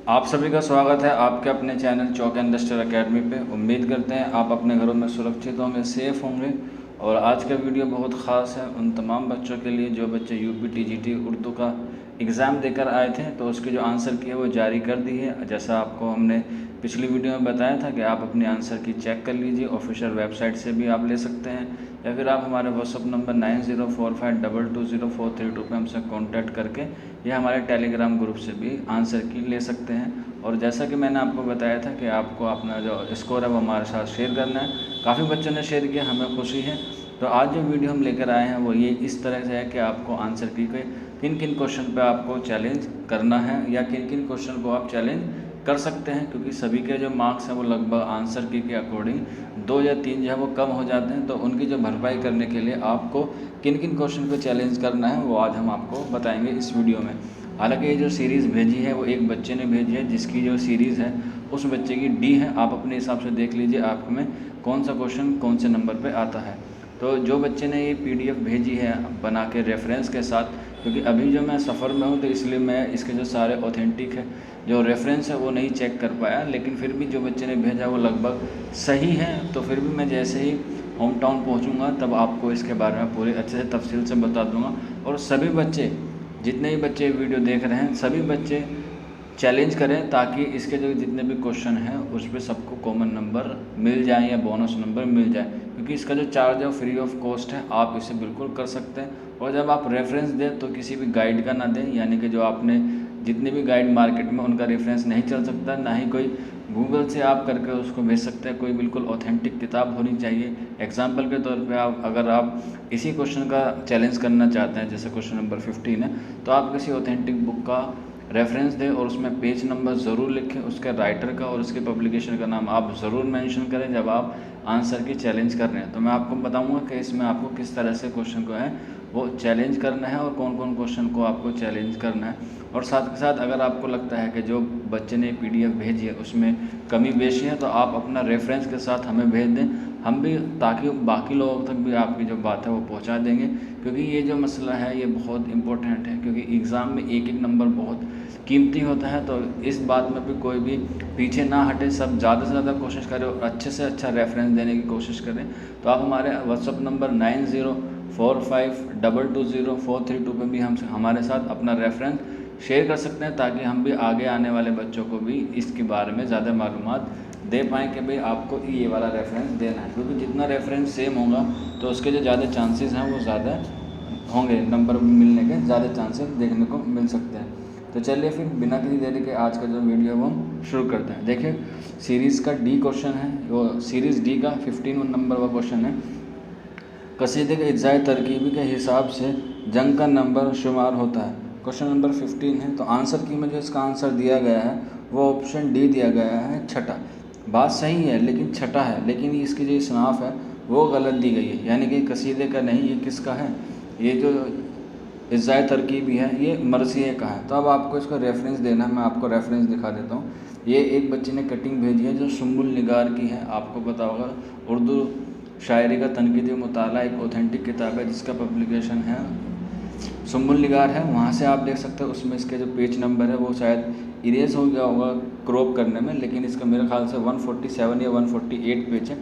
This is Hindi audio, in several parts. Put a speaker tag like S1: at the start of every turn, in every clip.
S1: आप सभी का स्वागत है आपके अपने चैनल चौक इंडस्ट्रियल एकेडमी पे। उम्मीद करते हैं आप अपने घरों में सुरक्षित होंगे, सेफ़ होंगे। और आज का वीडियो बहुत ख़ास है उन तमाम बच्चों के लिए जो बच्चे यूपी टीजीटी उर्दू का एग्ज़ाम देकर आए थे। तो उसके जो आंसर की है वो जारी कर दी है। जैसा आपको हमने पिछली वीडियो में बताया था कि आप अपने आंसर की चेक कर लीजिए, ऑफिशियल वेबसाइट से भी आप ले सकते हैं, या फिर आप हमारे व्हाट्सअप नंबर 9045220432 पे हमसे कांटेक्ट करके या हमारे टेलीग्राम ग्रुप से भी आंसर की ले सकते हैं। और जैसा कि मैंने आपको बताया था कि आपको अपना जो स्कोर है वो हमारे साथ शेयर करना है। काफ़ी बच्चों ने शेयर किया, हमें खुशी है। तो आज जो वीडियो हम लेकर आए हैं वो ये इस तरह से है कि आपको आंसर की के किन किन क्वेश्चन पे आपको चैलेंज करना है या किन किन क्वेश्चन को आप चैलेंज कर सकते हैं, क्योंकि सभी के जो मार्क्स हैं वो लगभग आंसर की के अकॉर्डिंग 2 या 3 जो है वो कम हो जाते हैं। तो उनकी जो भरपाई करने के लिए आपको किन किन क्वेश्चन पे चैलेंज करना है वो आज हम आपको बताएंगे इस वीडियो में। हालांकि ये जो सीरीज़ भेजी है वो एक बच्चे ने भेजी है, जिसकी जो सीरीज़ है उस बच्चे की डी है। आप अपने हिसाब से देख लीजिए आप में कौन सा क्वेश्चन कौन से नंबर पे आता है। तो जो बच्चे ने ये पीडीएफ भेजी है बना के रेफरेंस के साथ, क्योंकि अभी जो मैं सफ़र में हूँ तो इसलिए मैं इसके जो सारे ऑथेंटिक है जो रेफरेंस है वो नहीं चेक कर पाया, लेकिन फिर भी जो बच्चे ने भेजा वो लगभग सही है। तो फिर भी मैं जैसे ही होम टाउन पहुँचूँगा तब आपको इसके बारे में पूरी अच्छे से तफसील से बता दूँगा। और सभी बच्चे, जितने भी बच्चे वीडियो देख रहे हैं, सभी बच्चे चैलेंज करें ताकि इसके जो जितने भी क्वेश्चन हैं उस पर सबको कॉमन नंबर मिल जाए या बोनस नंबर मिल जाए, क्योंकि इसका जो चार्ज है फ्री ऑफ कॉस्ट है, आप इसे बिल्कुल कर सकते हैं। और जब आप रेफरेंस दें तो किसी भी गाइड का ना दें, यानी कि जो आपने जितने भी गाइड मार्केट में उनका रेफरेंस नहीं चल सकता, ना ही कोई गूगल से आप करके उसको भेज सकते हैं। कोई बिल्कुल ऑथेंटिक किताब होनी चाहिए। एग्जाम्पल के तौर पे अगर आप इसी क्वेश्चन का चैलेंज करना चाहते हैं, जैसे क्वेश्चन नंबर 15 है, तो आप किसी ऑथेंटिक बुक का रेफरेंस दें और उसमें पेज नंबर ज़रूर लिखें, उसके राइटर का और उसके पब्लिकेशन का नाम आप ज़रूर मेंशन करें जब आप आंसर की चैलेंज कर रहे हैं। तो मैं आपको बताऊंगा कि इसमें आपको किस तरह से क्वेश्चन को है वो चैलेंज करना है और कौन कौन क्वेश्चन को आपको चैलेंज करना है। और साथ के साथ अगर आपको लगता है कि जो बच्चे ने पीडीएफ भेजी है उसमें कमी बेशी है तो आप अपना रेफरेंस के साथ हमें भेज दें, हम भी, ताकि बाकी लोगों तक भी आपकी जो बात है वो पहुंचा देंगे। क्योंकि ये जो मसला है ये बहुत इंपॉर्टेंट है, क्योंकि एग्ज़ाम में एक एक नंबर बहुत कीमती होता है। तो इस बात में भी कोई भी पीछे ना हटे, सब ज़्यादा से ज़्यादा कोशिश करें और अच्छे से अच्छा रेफरेंस देने की कोशिश करें। तो आप हमारे व्हाट्सअप नंबर 9045220432 पे भी हमसे हमारे साथ अपना रेफरेंस शेयर कर सकते हैं, ताकि हम भी आगे आने वाले बच्चों को भी इसके बारे में ज़्यादा मालूमात दे पाएँ कि भाई आपको ये वाला रेफरेंस देना है। क्योंकि जितना रेफरेंस सेम होगा तो उसके जो ज़्यादा चांसेस हैं वो ज़्यादा होंगे, नंबर मिलने के ज़्यादा चांसेस देखने को मिल सकते हैं। तो चलिए फिर बिना किसी देरी के आज का जो वीडियो है वो हम शुरू करते हैं। देखिए सीरीज़ का डी क्वेश्चन है, वो सीरीज़ डी का 15 नंबर का क्वेश्चन है। कसीदे के इज्जाए तरकीबी के हिसाब से जंग का नंबर शुमार होता है। क्वेश्चन नंबर 15 है। तो आंसर की में जो इसका आंसर दिया गया है वो ऑप्शन डी दिया गया है, छठा। बात सही है लेकिन छठा है, लेकिन इसकी जो इसनाफ है वो गलत दी गई है, यानी कि कसीदे का नहीं, ये किसका है, ये जो इज़्ज़ाए तरकीबी है ये मरसिए का है। तो अब आपको इसका रेफरेंस देना है, मैं आपको रेफरेंस दिखा देता हूँ। ये एक बच्चे ने कटिंग भेजी है जो सुम्बुल निगार की है, आपको पता होगा उर्दू शायरी का तनकीदी मुताला एक ऑथेंटिक किताब है जिसका पब्लिकेशन है सुम्बुल निगार है, वहाँ से आप देख सकते हो। उसमें इसके जो पेज नंबर है वो शायद इरेज हो गया होगा क्रॉप करने में, लेकिन इसका मेरे ख्याल से 147 या 148 पेज है।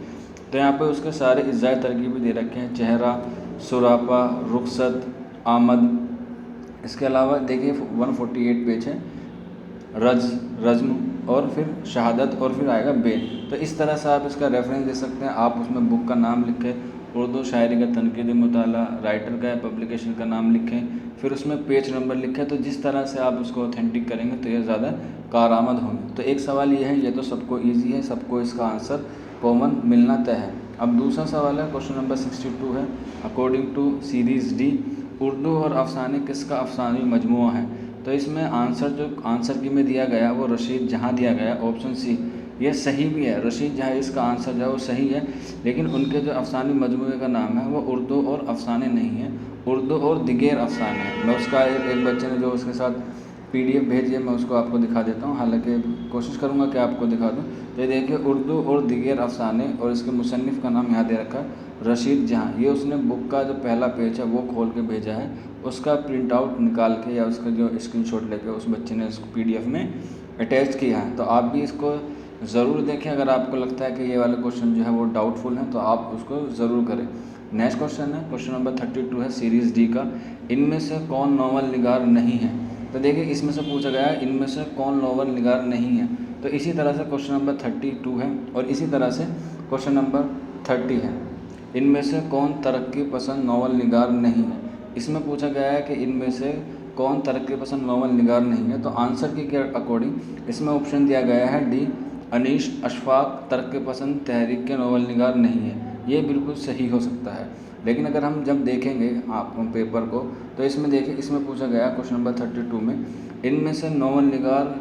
S1: तो यहाँ पे उसके सारे इज़्ज़ाए तरकीबी दे रखे हैं, चेहरा, सुरापा, रुखसत, आमद। इसके अलावा देखिए 148 पेज है, रज़्म और फिर शहादत और फिर आएगा बे। तो इस तरह से आप इसका रेफरेंस दे सकते हैं। आप उसमें बुक का नाम लिखें, उर्दू शायरी का तनकीदी मुताला, राइटर का या पब्लिकेशन का नाम लिखें, फिर उसमें पेज नंबर लिखें। तो जिस तरह से आप उसको ऑथेंटिक करेंगे तो ये ज़्यादा कारआमद होंगे। तो एक सवाल ये है, ये तो सबको ईजी है, सबको इसका आंसर कॉमन मिलना तय है। अब दूसरा सवाल है, क्वेश्चन नंबर 62 है। According to series D Urdu और अफसाने किसका अफसानी मजमूआ है। तो इसमें आंसर जो आंसर की में दिया गया वो रशीद जहाँ दिया गया, ऑप्शन सी, ये सही भी है। रशीद जहाँ इसका आंसर जो है वो सही है, लेकिन उनके जो अफसानी मजमूए का नाम है वो उर्दू और अफसाने नहीं है, उर्दू और दिगेर अफसाने हैं। मैं उसका एक बच्चे ने जो उसके साथ पीडीएफ भेजी है मैं उसको आपको दिखा देता हूँ, हालांकि कोशिश करूँगा कि आपको दिखा दूँ। तो ये देखिए उर्दू और दिगेर अफसाने, और इसके मुसन्निफ़ का नाम यहाँ दे रखा है रशीद जहाँ। ये उसने बुक का जो पहला पेज है वो खोल के भेजा है, उसका प्रिंट आउट निकाल के या उसका जो स्क्रीनशॉट लेके उस बच्चे ने उसको पीडीएफ में अटैच किया है। तो आप भी इसको ज़रूर देखें। अगर आपको लगता है कि ये वाले क्वेश्चन जो है वो डाउटफुल हैं तो आप उसको ज़रूर करें। नेक्स्ट क्वेश्चन है, क्वेश्चन नंबर 32 है सीरीज़ डी का, इनमें से कौन नोबल निगार नहीं है। तो देखिए इसमें से पूछा गया है इनमें से कौन नोबल निगार नहीं है। तो इसी तरह से क्वेश्चन नंबर 32 है और इसी तरह से क्वेश्चन नंबर 30 है, इनमें से कौन तरक्की पसंद नोबल निगार नहीं है। इसमें पूछा गया है कि इनमें से कौन तरक्की पसंद नोबल निगार नहीं है। तो आंसर के अकॉर्डिंग इसमें ऑप्शन दिया गया है डी, अनीश अशफाक तरक्की पसंद तहरीक के नोबल निगार नहीं है। ये बिल्कुल सही हो सकता है, लेकिन अगर हम जब देखेंगे आप पेपर को तो इसमें देखिए इसमें पूछा गया क्वेश्चन नंबर 32 में इनमें से नोबल निगार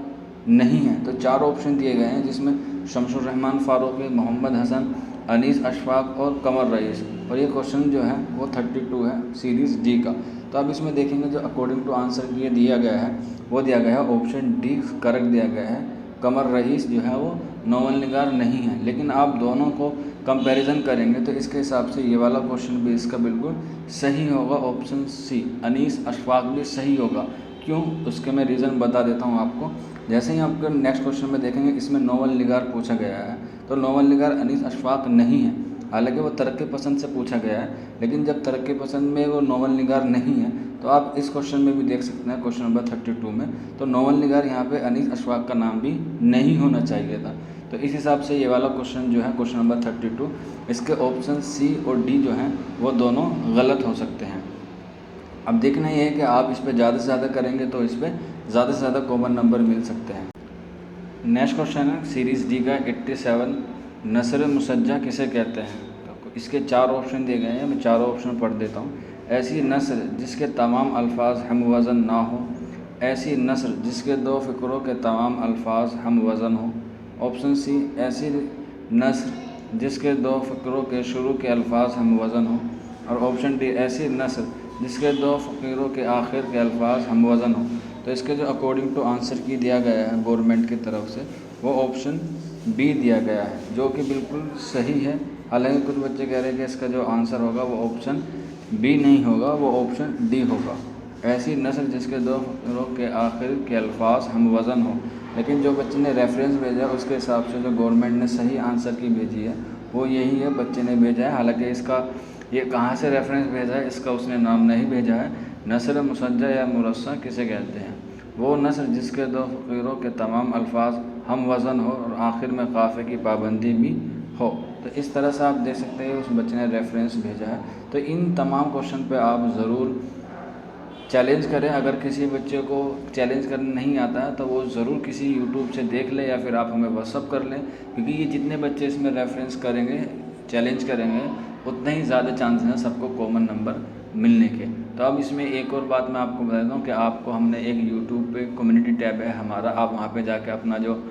S1: नहीं है। तो 4 ऑप्शन दिए गए हैं जिसमें शमसुर रहमान फारूकी, मोहम्मद हसन, अनीस अशफाक और कमर रईस। और ये क्वेश्चन जो है वो 32 है सीरीज़ डी का। तो अब इसमें देखेंगे जो अकॉर्डिंग टू आंसर ये दिया गया है वो दिया गया है ऑप्शन डी करेक्ट दिया गया है। कमर रईस जो है वो नोबल निगार नहीं है। लेकिन आप दोनों को कंपैरिजन करेंगे तो इसके हिसाब से ये वाला क्वेश्चन भी इसका बिल्कुल सही होगा, ऑप्शन सी अनीस अशफाक भी सही होगा। क्यों, उसके मैं रीज़न बता देता हूँ आपको। जैसे ही आपको नेक्स्ट क्वेश्चन में देखेंगे इसमें नोबल निगार पूछा गया है, तो नोबल निगार अनीस अशफाक नहीं है। हालांकि वो तरक्की पसंद से पूछा गया है, लेकिन जब तरक्की पसंद में वो नोबल निगार नहीं है तो आप इस क्वेश्चन में भी देख सकते हैं क्वेश्चन नंबर 32 में, तो नोबल निगार यहाँ पे अनीस अशफाक का नाम भी नहीं होना चाहिए था। तो इस हिसाब से ये वाला क्वेश्चन जो है क्वेश्चन नंबर 32 इसके ऑप्शन सी और डी जो हैं वो दोनों गलत हो सकते हैं। अब देखना ये है कि आप इस पर ज़्यादा से ज़्यादा करेंगे तो इस पर ज़्यादा से ज़्यादा कॉमन नंबर मिल सकते हैं। नेक्स्ट क्वेश्चन है सीरीज़ डी का 87, नसर मुसज्जा किसे कहते हैं। तो इसके 4 ऑप्शन दिए गए हैं, मैं 4 ऑप्शन पढ़ देता हूँ। ऐसी नसर जिसके तमाम अल्फाज हम वज़न ना हो, ऐसी नसर जिसके 2 फ़िक्रों के तमाम अल्फाज हम वज़न हो। ऑप्शन सी ऐसी नसर जिसके 2 फ़िक्रों के शुरू के अल्फाज हम वज़न हो। और ऑप्शन डी ऐसी नसर जिसके 2 फ़कीरों के आखिर के अल्फाज हम वज़न हो। तो इसके जो अकॉर्डिंग टू आंसर की दिया गया है गवर्नमेंट की तरफ से वो ऑप्शन बी दिया गया है, जो कि बिल्कुल सही है। हालांकि कुछ बच्चे कह रहे हैं कि इसका जो आंसर होगा वो ऑप्शन बी नहीं होगा, वो ऑप्शन डी होगा। ऐसी नस्ल जिसके 2 फ़कीरों के आखिर के अल्फाज हम वज़न हो। लेकिन जो बच्चे ने रेफरेंस भेजा उसके हिसाब से जो गवर्नमेंट ने सही आंसर की भेजी है वो यही है, बच्चे ने भेजा है। हालांकि इसका ये कहाँ से रेफरेंस भेजा है इसका उसने नाम नहीं भेजा है। नसर मुसज्जा या मुरस्सा किसे कहते हैं, वो नस्र जिसके 2 फ़कीरों के तमाम अल्फाज हम वज़न हो और आखिर में काफ़े की पाबंदी भी हो। तो इस तरह से आप देख सकते हैं उस बच्चे ने रेफरेंस भेजा है। तो इन तमाम क्वेश्चन पे आप ज़रूर चैलेंज करें। अगर किसी बच्चे को चैलेंज करना नहीं आता है तो वो ज़रूर किसी यूट्यूब से देख ले या फिर आप हमें व्हाट्सअप कर लें, क्योंकि ये जितने बच्चे इसमें रेफरेंस करेंगे, चैलेंज करेंगे, उतना ही ज़्यादा चांसेस हैं सबको कॉमन नंबर मिलने के। तो अब इसमें एक और बात मैं आपको बता देता हूँ कि आपको हमने एक यूट्यूब पे कम्युनिटी टैब है हमारा, आप वहाँ पे जाके अपना जो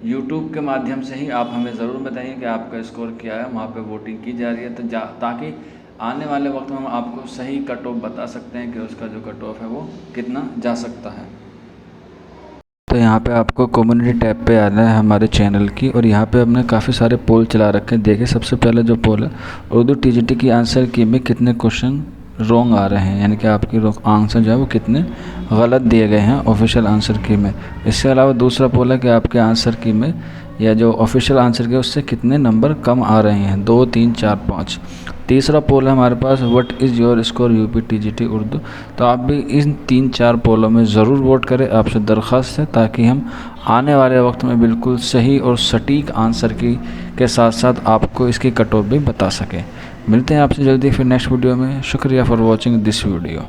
S1: यूट्यूब के माध्यम से ही आप हमें ज़रूर बताइए कि आपका स्कोर क्या है। वहाँ पे वोटिंग की जा रही है तो ताकि आने वाले वक्त में हम आपको सही कट ऑफ बता सकते हैं कि उसका जो कट ऑफ है वो कितना जा सकता है। तो यहाँ पे आपको कम्युनिटी टैब पे आना है हमारे चैनल की, और यहाँ पे हमने काफ़ी सारे पोल चला रखे हैं। देखिए सबसे पहले जो पोल है उर्दू टीजीटी की आंसर की में कितने क्वेश्चन रॉन्ग आ रहे हैं, यानी कि आपकी आंसर जो है वो कितने गलत दिए गए हैं ऑफिशियल आंसर की में। इसके अलावा दूसरा पोल है कि आपके आंसर की में या जो ऑफिशियल आंसर के उससे कितने नंबर कम आ रहे हैं, 2, 3, 4, 5। तीसरा पोल है हमारे पास what is your score UP TGT Urdu. तो आप भी इन 3-4 पोलों में ज़रूर वोट करें, आपसे दरख्वास्त है, ताकि हम आने वाले वक्त में बिल्कुल सही और सटीक आंसर की के साथ साथ आपको इसकी कट ऑफ भी बता सकें। मिलते हैं आपसे जल्दी फिर नेक्स्ट वीडियो में। शुक्रिया फॉर वॉचिंग दिस वीडियो।